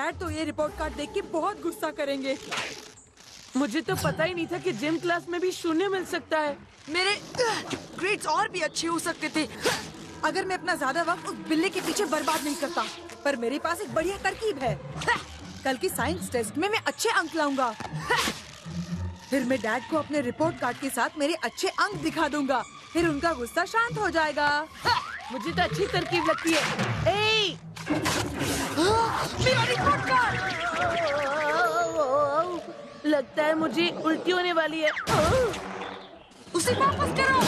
Dad तो ये report card देख के बहुत गुस्सा करेंगे। मुझे तो पता ही नहीं था कि जिम क्लास में भी शून्य मिल सकता है। मेरे ग्रेड्स और भी अच्छे हो सकते थे अगर मैं अपना ज्यादा वक्त उस बिल्ली के पीछे बर्बाद नहीं करता। पर मेरे पास एक बढ़िया तरकीब है। कल की साइंस टेस्ट में मैं अच्छे अंक लाऊंगा। फिर मैं डैड को अपने रिपोर्ट कार्ड के साथ मेरे अच्छे अंक दिखा दूंगा। फिर उनका गुस्सा शांत हो जाएगा। मुझे तो अच्छी तरकीब लगती है। ए! मेरा रिपोर्ट कार्ड। लगता है मुझे उल्टी होने वाली है। उसे वापस करो।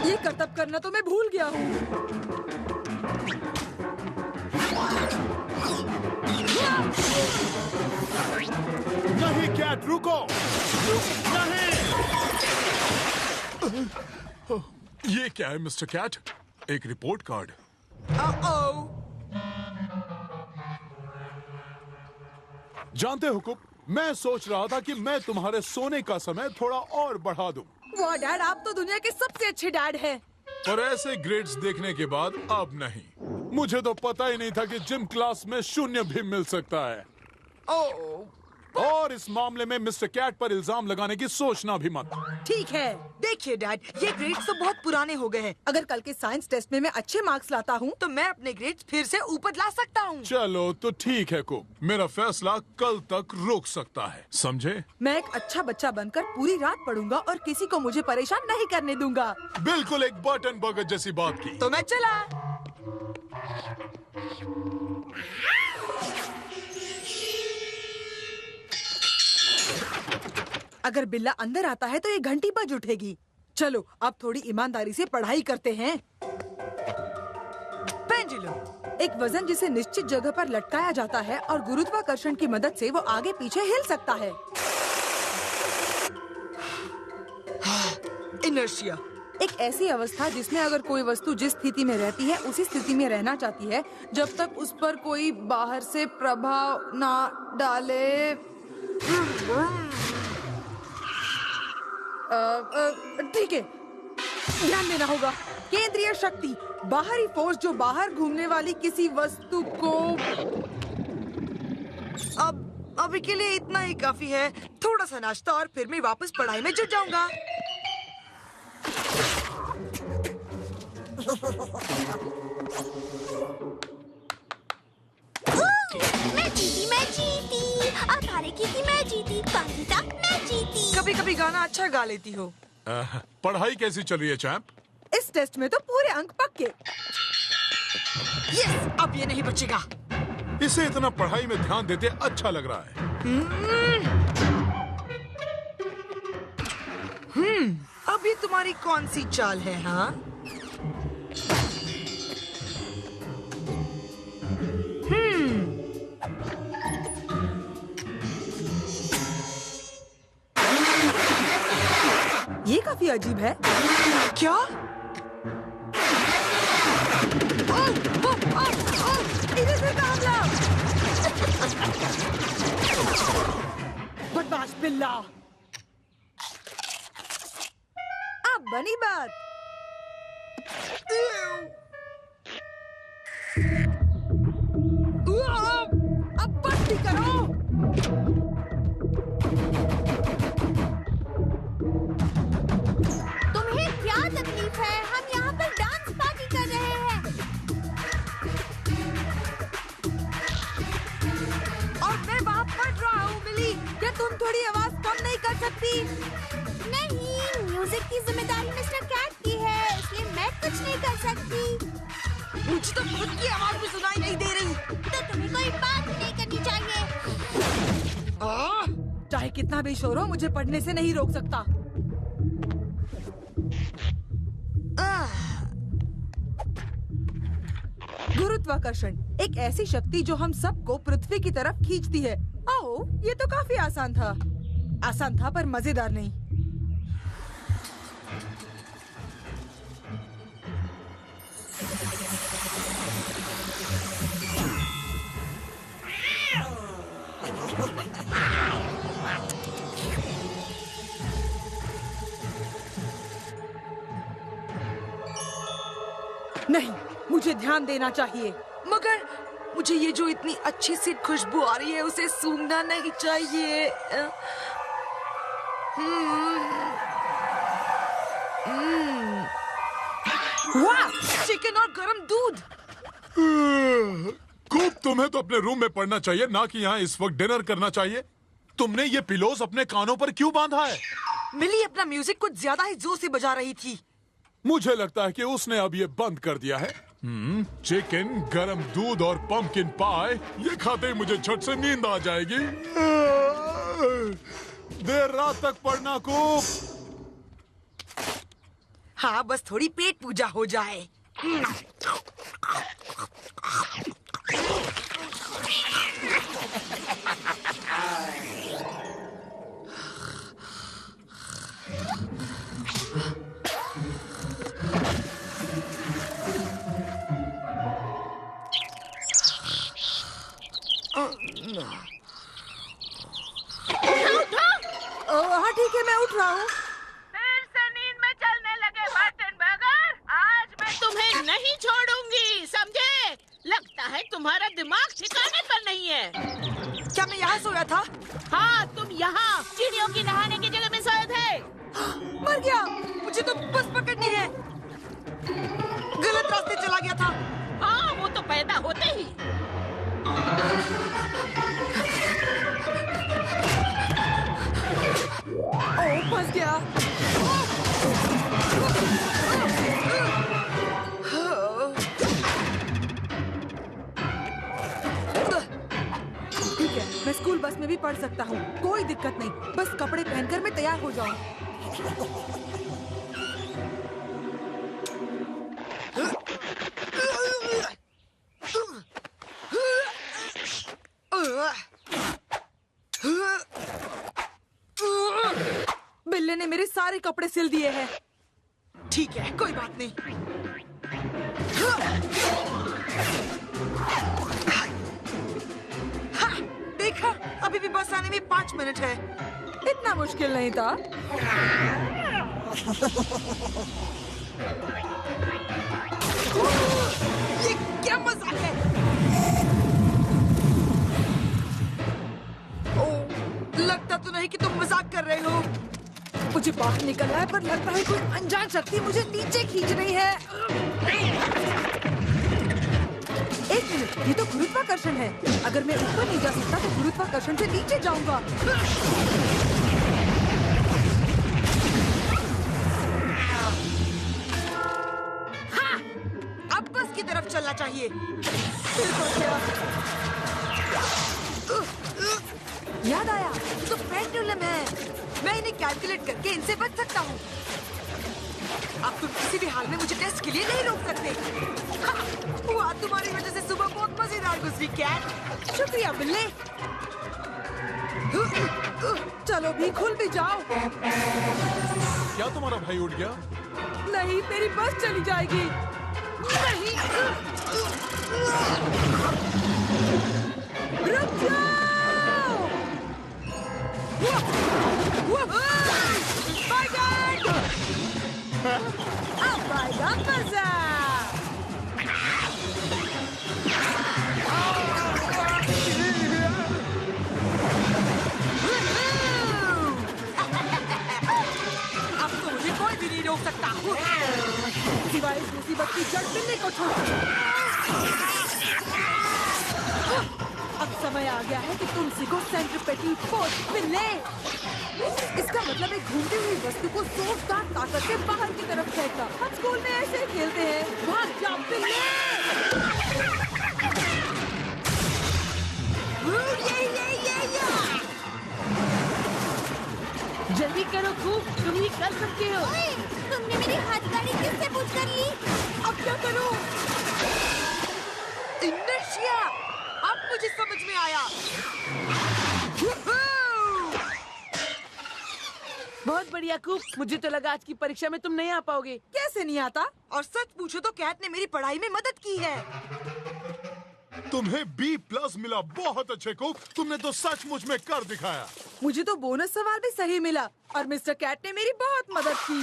ये करतब करना तो मैं भूल गया हूँ। नहीं कैट, रुको। नहीं। ये क्या है मिस्टर कैट? एक रिपोर्ट कार्ड। जानते हो कुक, मैं सोच रहा था कि मैं तुम्हारे सोने का समय थोड़ा और बढ़ा दूं। वाह डैड, आप तो दुनिया के सबसे अच्छे डैड हैं। पर ऐसे ग्रेड्स देखने के बाद अब नहीं। मुझे तो पता ही नहीं था कि जिम क्लास में शून्य भी मिल सकता है। और इस मामले में मिस्टर कैट पर इल्जाम लगाने की सोचना भी मत। ठीक है। देखिए डैड, ये ग्रेड्स तो बहुत पुराने हो गए हैं। अगर कल के साइंस टेस्ट में मैं अच्छे मार्क्स लाता हूँ तो मैं अपने ग्रेड्स फिर से ऊपर ला सकता हूँ। चलो तो ठीक है कुक, मेरा फैसला कल तक रोक सकता है, समझे? मैं एक अच्छा बच्चा बनकर पूरी रात पढ़ूंगा और किसी को मुझे परेशान नहीं करने दूंगा। बिल्कुल एक बटन बर्गर जैसी बात की। तो मैं चला। अगर बिल्ला अंदर आता है तो ये घंटी बज उठेगी। चलो अब थोड़ी ईमानदारी से पढ़ाई करते हैं। पेंडुलम एक वजन जिसे निश्चित जगह पर लटकाया जाता है और गुरुत्वाकर्षण की मदद से वो आगे पीछे हिल सकता है। इनर्शिया एक ऐसी अवस्था जिसमें अगर कोई वस्तु जिस स्थिति में रहती है उसी स्थिति में रहना चाहती है जब तक उस पर कोई बाहर से प्रभाव ना डाले। ठीक है, ध्यान देना होगा। केंद्रीय शक्ति, बाहरी फोर्स जो बाहर घूमने वाली किसी वस्तु को। अब अभी के लिए इतना ही काफी है। थोड़ा सा नाश्ता और फिर मैं वापस पढ़ाई में जुट जाऊंगा। मैं जीती। अब हारे की थी, मैं जीती। कौन जीता? मैं जीती। कभी कभी गाना अच्छा गा लेती हो। पढ़ाई कैसी चल रही है चैंप? इस टेस्ट में तो पूरे अंक पक्के। यस, अब ये नहीं बचेगा। इसे इतना पढ़ाई में ध्यान देते अच्छा लग रहा है। अब ये तुम्हारी कौन सी चाल है? हाँ, ये काफी अजीब है। क्या? इधर से काम लाओ। बदमाश बिल्ला। अब बनी बात। अब बंद भी करो। तुम्हें क्या तकलीफ है? हम यहाँ पर डांस पार्टी कर रहे हैं। और मैं वहाँ पढ़ रहा हूँ। मिली, क्या तुम थोड़ी आवाज कम नहीं कर सकती? नहीं, म्यूजिक की जिम्मेदारी मिस्टर कैट की है, इसलिए मैं कुछ नहीं कर सकती। मुझे तो खुद की आवाज भी सुनाई नहीं दे रही। तो तुम्हें कोई बात नहीं करनी चाहिए। चाहे कितना भी शोर हो, मुझे पढ़ने से नहीं रोक सकता। गुरुत्वाकर्षण एक ऐसी शक्ति जो हम सबको पृथ्वी की तरफ खींचती है। आओ, ये तो काफी आसान था। आसान था पर मजेदार नहीं। नहीं, मुझे ध्यान देना चाहिए। मगर मुझे ये जो इतनी अच्छी सी खुशबू आ रही है उसे सूंघना नहीं चाहिए। वाह, चिकन और गरम दूध। खूब, तुम्हें तो अपने रूम में पढ़ना चाहिए, ना कि यहाँ इस वक्त डिनर करना चाहिए। तुमने ये पिलोस अपने कानों पर क्यों बांधा है? मिली अपना म्यूजिक कुछ ज्यादा ही जोर से बजा रही थी। मुझे लगता है कि उसने अब ये बंद कर दिया है। चिकन, गरम दूध और पंपकिन पाई, ये खाते ही मुझे झट से नींद आ जाएगी। देर रात तक पढ़ना खूब। हाँ, बस थोड़ी पेट पूजा हो जाए। हाँ ठीक है, मैं उठ रहा हूँ। फिर से नींद में चलने लगे वाटनबर्गर। आज मैं तुम्हें नहीं छोड़ूंगी, समझे? लगता है तुम्हारा दिमाग ठिकाने पर नहीं है। क्या मैं यहाँ सोया था? हाँ, तुम यहाँ चिड़ियों की नहाने की जगह में सोए थे। मर गया। मुझे तो बस पकड़नी है। गलत रास्ते चला गया था। हाँ, वो तो पैदा होते ही। ओह, फंस गया। ठीक है, मैं स्कूल बस में भी पढ़ सकता हूँ, कोई दिक्कत नहीं। बस कपड़े पहनकर मैं तैयार हो जाऊँ। बिल्ले ने मेरे सारे कपड़े सिल दिए हैं। ठीक है, कोई बात नहीं। हाँ, देखा, अभी भी बस आने में 5 मिनट है। इतना मुश्किल नहीं था। ये क्या मजाक है? ओह, लगता तो नहीं कि तुम मजाक कर रहे हो। मुझे बाहर निकलना है, पर लगता है कोई अनजान शक्ति मुझे नीचे खींच रही है। एक मिनट, ये तो गुरुत्वाकर्षण है। अगर मैं ऊपर नहीं जा सकता तो गुरुत्वाकर्षण से नीचे जाऊंगा। हाँ, अब बस की तरफ चलना चाहिए। फिर फंस गया। याद आया, तो पेंडुलम है। मैं इन्हें कैलकुलेट करके इनसे बच सकता हूँ। अब तुम किसी भी हाल में मुझे टेस्ट के लिए नहीं रोक सकते। हाँ, हुआ तुम्हारी वजह से सुबह बहुत मजेदार गुजरी कैट। शुक्रिया बिल्ले। चलो भी, खुल भी जाओ। क्या तुम्हारा भाई उठ गया? नहीं, मेरी बस चली जाएगी। नहीं, रुक जाओ। अब आएगा मजा। अब तो मुझे कोई भी नहीं रोक सकता। सिवाय इस मुसीबत की जड़ बिल्ले को छोड़। अब समय आ गया है कि तुम सीखो सेंट्रिपेटल फोर्स बिल्ले। इसका मतलब एक घूमती हुई वस्तु को जोरदार ताकत के बाहर की तरफ फेंकना। हम स्कूल में ऐसे ही खेलते हैं। भाग जाओ बिल्ले। जल्दी करो खूब, तुम ही कर सकते हो। ओए, तुमने मेरी हाथगाड़ी किससे पूछ कर ली? अब क्या करूं? इनर्शिया, अब मुझे समझ में आया। बहुत बढ़िया कूप, मुझे तो लगा आज की परीक्षा में तुम नहीं आ पाओगे। कैसे नहीं आता? और सच पूछो तो कैट ने मेरी पढ़ाई में मदद की है। तुम्हें B+ मिला। बहुत अच्छे कुक, तुमने तो सचमुच में कर दिखाया। मुझे तो बोनस सवाल भी सही मिला और मिस्टर कैट ने मेरी बहुत मदद की।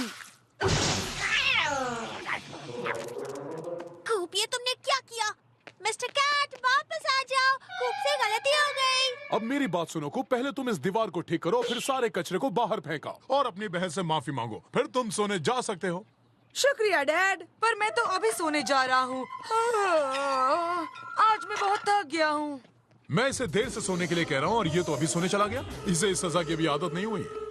कूप, ये तुमने क्या किया? मिस्टर कैट, वापस आ जाओ। कूप से गलती हो गई। अब मेरी बात सुनो को, पहले तुम इस दीवार को ठीक करो, फिर सारे कचरे को बाहर फेंका और अपनी बहन से माफी मांगो, फिर तुम सोने जा सकते हो। शुक्रिया डैड, पर मैं तो अभी सोने जा रहा हूँ। आज मैं बहुत थक गया हूँ। मैं इसे देर से सोने के लिए कह रहा हूँ और ये तो अभी सोने चला गया। इसे इस सजा की भी आदत नहीं हुई है।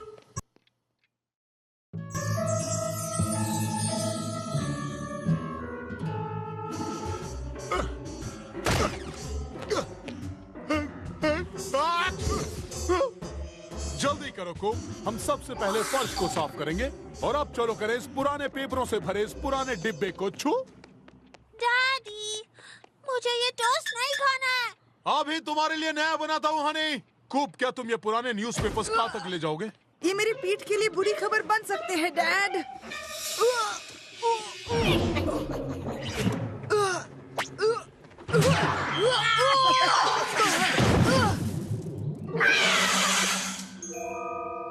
जल्दी करो को, हम सबसे पहले फर्श को साफ करेंगे और अब चलो करें इस पुराने पेपरों से भरे इस पुराने डिब्बे को छू। डैडी, मुझे ये टोस्ट नहीं खाना है। अभी तुम्हारे लिए नया बनाता हूँ हनी। कूप, क्या तुम ये पुराने न्यूज़पेपर्स कहाँ तक ले जाओगे? ये मेरी पीठ के लिए बुरी खबर बन सकते हैं डैड।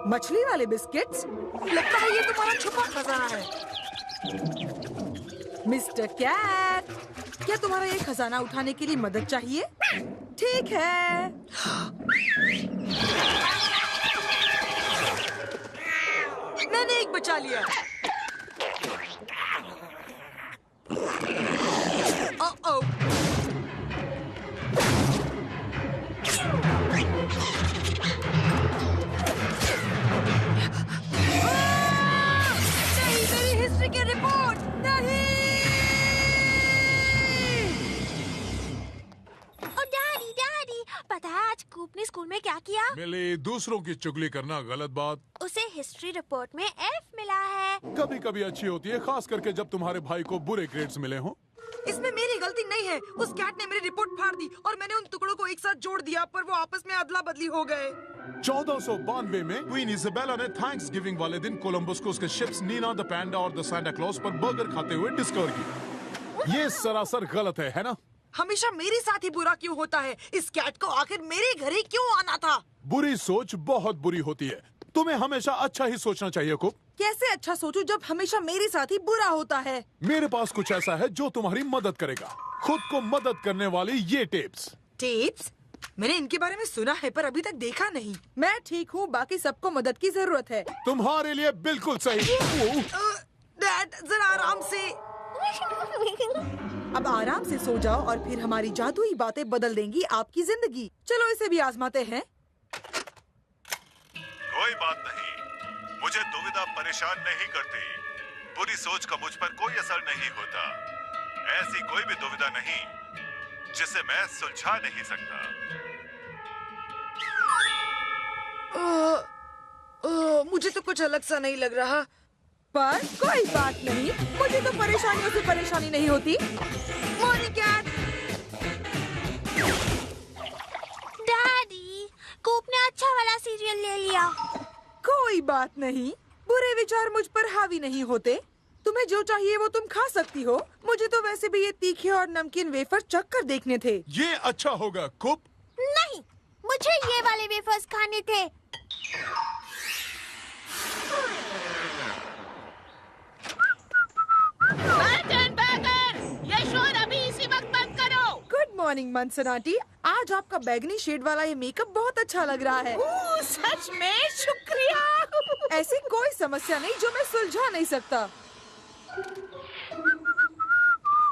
मछली वाले बिस्किट्स? लगता है ये तुम्हारा छुपा खजाना है। मिस्टर कैट, क्या तुम्हारा ये खजाना उठाने के लिए मदद चाहिए? ठीक है। मैंने एक बचा लिया। ओ नहीं, मेरी हिस्ट्री की रिपोर्ट नहीं। डैडी डैडी, पता है आज कूप ने स्कूल में क्या किया? मिली, दूसरों की चुगली करना गलत बात। उसे हिस्ट्री रिपोर्ट में F मिला है। कभी कभी अच्छी होती है, खास करके जब तुम्हारे भाई को बुरे ग्रेड्स मिले हों। इसमें मेरी गलती नहीं है। उस कैट ने मेरी रिपोर्ट फाड़ दी और मैंने उन टुकड़ों को एक साथ जोड़ दिया, पर वो आपस में अदला बदली हो गए। 1492 में क्वीन इजाबेला ने थैंक्स गिविंग वाले दिन कोलंबस को उसके शिप्स नीना द पैंडा और द सांता क्लॉज पर बर्गर खाते हुए डिस्कवर की। ये सरासर गलत है ना? हमेशा मेरे साथ ही बुरा क्यों होता है? इस कैट को आखिर मेरे घर ही क्यों आना था? बुरी सोच बहुत बुरी होती है। तुम्हें हमेशा अच्छा ही सोचना चाहिए को। कैसे अच्छा सोचूं जब हमेशा मेरे साथ ही बुरा होता है? मेरे पास कुछ ऐसा है जो तुम्हारी मदद करेगा। खुद को मदद करने वाली ये टेप्स। टिप्स? मैंने इनके बारे में सुना है पर अभी तक देखा नहीं। मैं ठीक हूँ, बाकी सबको मदद की जरूरत है। तुम्हारे लिए बिल्कुल सही। डैड, जरा आराम से। अब आराम से सो जाओ और फिर हमारी जादुई बातें बदल देंगी आपकी जिंदगी। चलो इसे भी आजमाते हैं। कोई बात नहीं, मुझे दुविधा परेशान नहीं करती। बुरी सोच का मुझ पर कोई असर नहीं होता। ऐसी कोई भी दुविधा नहीं जिसे मैं सुलझा नहीं सकता। मुझे तो कुछ अलग सा नहीं लग रहा। पर कोई बात नहीं, मुझे तो परेशानियों से परेशानी नहीं होती। Morning cat. डैडी, कूप ने अच्छा वाला सीरियल ले लिया। कोई बात नहीं, बुरे विचार मुझ पर हावी नहीं होते। तुम्हें जो चाहिए वो तुम खा सकती हो। मुझे तो वैसे भी ये तीखे और नमकीन वेफर चख कर देखने थे। ये अच्छा होगा कुप। नहीं, मुझे ये वाले वेफर्स खाने थे। ये शोर अभी इसी वक्त बंद करो। गुड मॉर्निंग मंसन आंटी, आज आपका बैगनी शेड वाला ये मेकअप बहुत अच्छा लग रहा है। सच में शुक्रिया। ऐसी कोई समस्या नहीं जो मैं सुलझा नहीं सकता।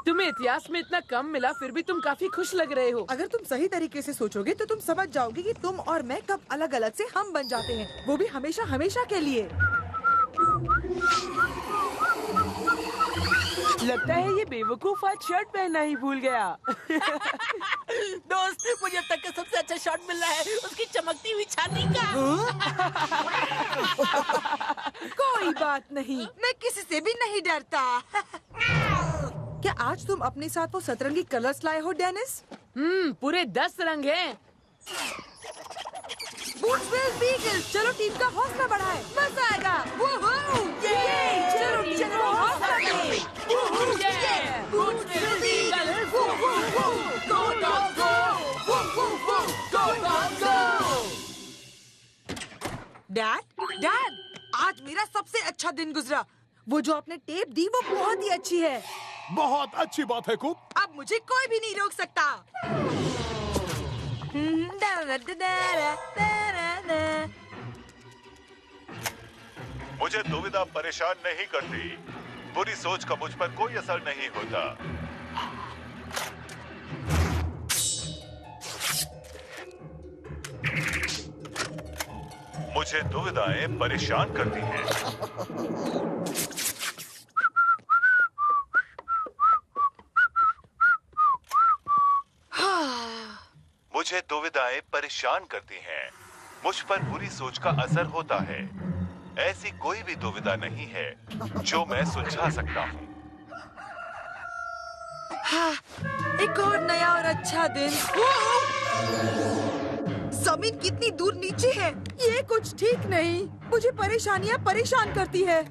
तुम्हें इतिहास में इतना कम मिला, फिर भी तुम काफी खुश लग रहे हो। अगर तुम सही तरीके से सोचोगे तो तुम समझ जाओगे कि तुम और मैं कब अलग अलग से हम बन जाते हैं, वो भी हमेशा हमेशा के लिए। लगता है ये बेवकूफ आज शर्ट पहनना ही भूल गया। दोस्त, मुझे अब तक का सबसे अच्छा शॉट मिल रहा है, उसकी चमकती हुई छाती का। कोई बात नहीं। मैं किसी से भी नहीं डरता। क्या आज तुम अपने साथ वो सतरंगी कलर्स लाए हो डेनिस? पूरे 10 रंग हैं। बूट्सविल बीगल, चलो टीम का हौसला बढ़ाए, मजा आएगा। चलो टीम को हौसला दे। बूट्सविल बीगल, डैड, आज मेरा सबसे अच्छा दिन गुजरा। वो जो आपने टेप दी वो बहुत ही अच्छी है। बहुत अच्छी बात है कूप। अब मुझे कोई भी नहीं रोक सकता। मुझे दुविधा परेशान नहीं करती। बुरी सोच का मुझ पर कोई असर नहीं होता। मुझे दुविधाएं परेशान करती हैं। मुझे दुविधाएं परेशान करती हैं। मुझ पर बुरी सोच का असर होता है। ऐसी कोई भी दुविधा नहीं है जो मैं सुलझा सकता हूँ। एक और नया और अच्छा दिन। जमीन कितनी दूर नीचे है। ये कुछ ठीक नहीं। मुझे परेशानियाँ परेशान करती है।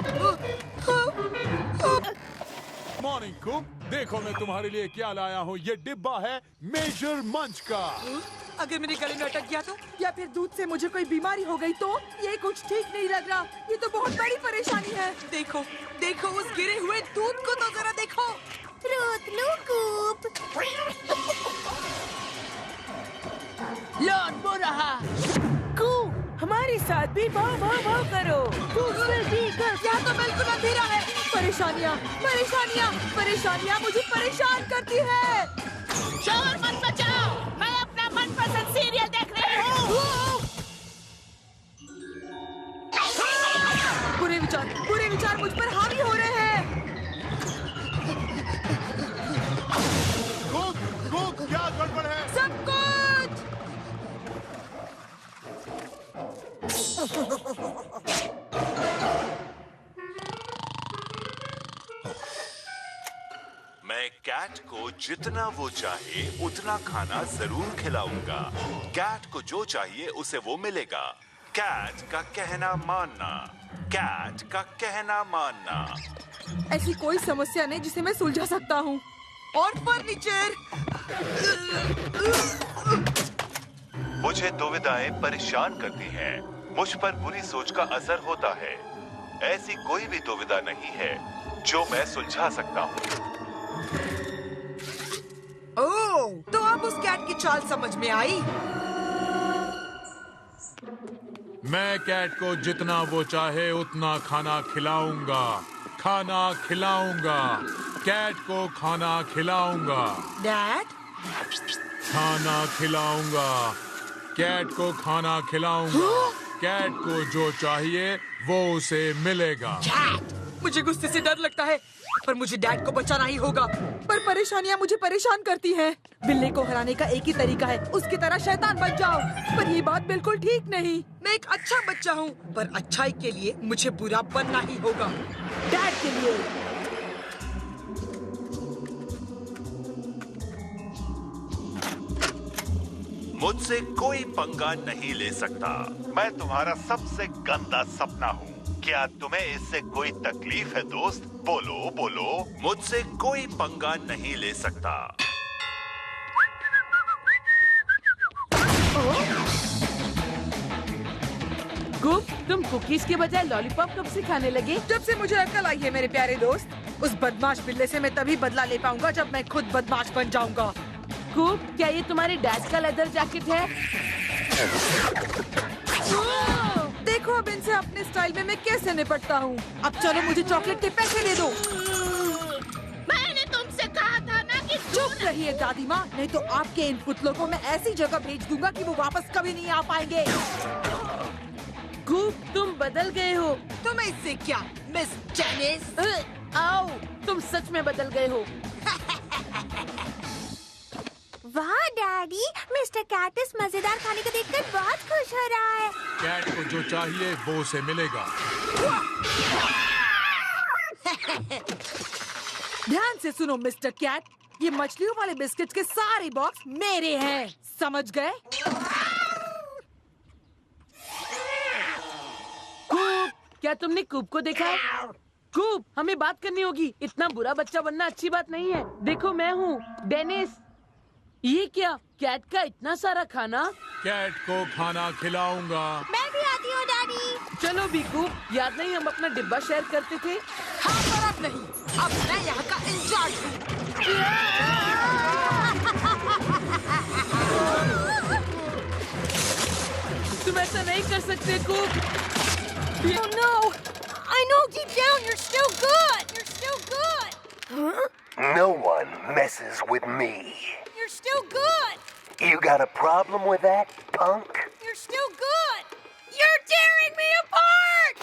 मॉर्निंग कूप, देखो मैं तुम्हारे लिए क्या लाया हूँ। ये डिब्बा है मेजर मंच का। अगर मेरे गले में अटक गया तो? या फिर दूध से मुझे कोई बीमारी हो गई तो? ये कुछ ठीक नहीं लग रहा। ये तो बहुत बड़ी परेशानी है। देखो, देखो उस गिरे हुए दूध को तो जरा देखो। रोक लो कूप। लौट वो रहा। कूप, हमारे साथ भी भाव भाव भाव करो। कूप जल्दी कर। यहाँ तो बिल्कुल अंधेरा है। परेशानियाँ, परेशानियाँ, परेशानियाँ मुझे परेशान करती है। शोर मत मचाओ, मैं अपना मनपसंद सीरियल देख रही हूँ। बुरे विचार मुझ पर हावी हो रहे हैं। कूप, कूप, क्या गड़बड़ है? सब कुछ। मैं कैट को जितना वो चाहे उतना खाना जरूर खिलाऊंगा। कैट को जो चाहिए उसे वो मिलेगा। कैट का कहना मानना, कैट का कहना मानना। ऐसी कोई समस्या नहीं जिसे मैं सुलझा सकता हूँ। और फर्नीचर। मुझे दुविधाएं परेशान करती हैं। मुझ पर बुरी सोच का असर होता है। ऐसी कोई भी दुविधा नहीं है जो मैं सुलझा सकता हूँ। ओह, तो अब उस कैट की चाल समझ में आई। मैं कैट को जितना वो चाहे उतना खाना खिलाऊंगा। खाना खिलाऊंगा। कैट को खाना खिलाऊंगा। डैड, खाना खिलाऊंगा। कैट को खाना खिलाऊंगा। कैट को जो चाहिए वो उसे मिलेगा। कैट, मुझे गुस्से से डर लगता है, पर मुझे डैड को बचाना ही होगा। पर परेशानियाँ मुझे परेशान करती हैं। बिल्ली को हराने का एक ही तरीका है, उसकी तरह शैतान बन जाओ। पर ये बात बिल्कुल ठीक नहीं। मैं एक अच्छा बच्चा हूँ, पर अच्छाई के लिए मुझे बुरा बनना ही होगा। डैड के लिए। मुझसे कोई पंगा नहीं ले सकता। मैं तुम्हारा सबसे गंदा सपना हूँ। क्या तुम्हें इससे कोई तकलीफ है दोस्त? बोलो बोलो। मुझसे कोई पंगा नहीं ले सकता। कूप, तुम कुकीज के बजाय लॉलीपॉप कब से खाने लगे? जब से मुझे अक्ल आई है मेरे प्यारे दोस्त। उस बदमाश बिल्ले से मैं तभी बदला ले पाऊंगा जब मैं खुद बदमाश बन जाऊंगा। कूप, क्या ये तुम्हारे डैड का लेदर जैकेट है? देखो अब इनसे अपने स्टाइल में मैं कैसे निपटता हूँ। अब चलो मुझे चॉकलेट के पैसे दे दो। मैंने तुमसे कहा था ना कि चुप रहिए दादी माँ, नहीं तो आपके इन पुतलों को मैं ऐसी जगह भेज दूंगा कि वो वापस कभी नहीं आ पाएंगे। कूप, तुम बदल गए हो। तुम्हें इससे क्या, मिस जेनिस? आओ, तुम सच में बदल गए हो। वाह डैडी, मिस्टर कैट इस मजेदार खाने को देखकर बहुत खुश हो रहा है। कैट को जो चाहिए वो उसे मिलेगा। ध्यान से सुनो मिस्टर कैट, ये मछलियों वाले बिस्किट्स के सारे बॉक्स मेरे हैं, समझ गए? कूप, क्या तुमने कूप को देखा है? कूप, हमें बात करनी होगी। इतना बुरा बच्चा बनना अच्छी बात नहीं है। देखो मैं हूँ डेनिस। ये क्या, कैट का इतना सारा खाना? कैट को खाना खिलाऊंगा। मैं भी आती हूँ डैडी। चलो भी कूप, याद नहीं हम अपना डिब्बा शेयर करते थे? हाँ, पर अब नहीं। अब मैं यहाँ का इंचार्ज हूँ। तुम ऐसा नहीं कर सकते कूप। Oh no! I know deep down you're still good! You're still good! Huh? No one messes with me. You're still good! You got a problem with that, punk? You're still good! You're tearing me apart!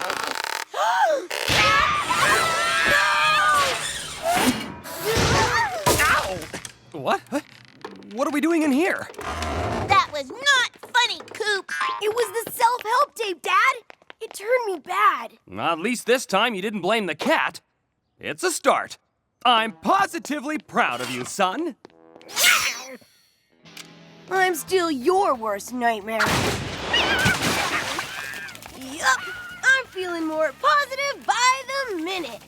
What? What are we doing in here? That was not funny, Coop! It was the self-help tape, Dad! It turned me bad. At least this time you didn't blame the cat. It's a start. I'm positively proud of you, son. I'm still your worst nightmare. Yup, I'm feeling more positive by the minute.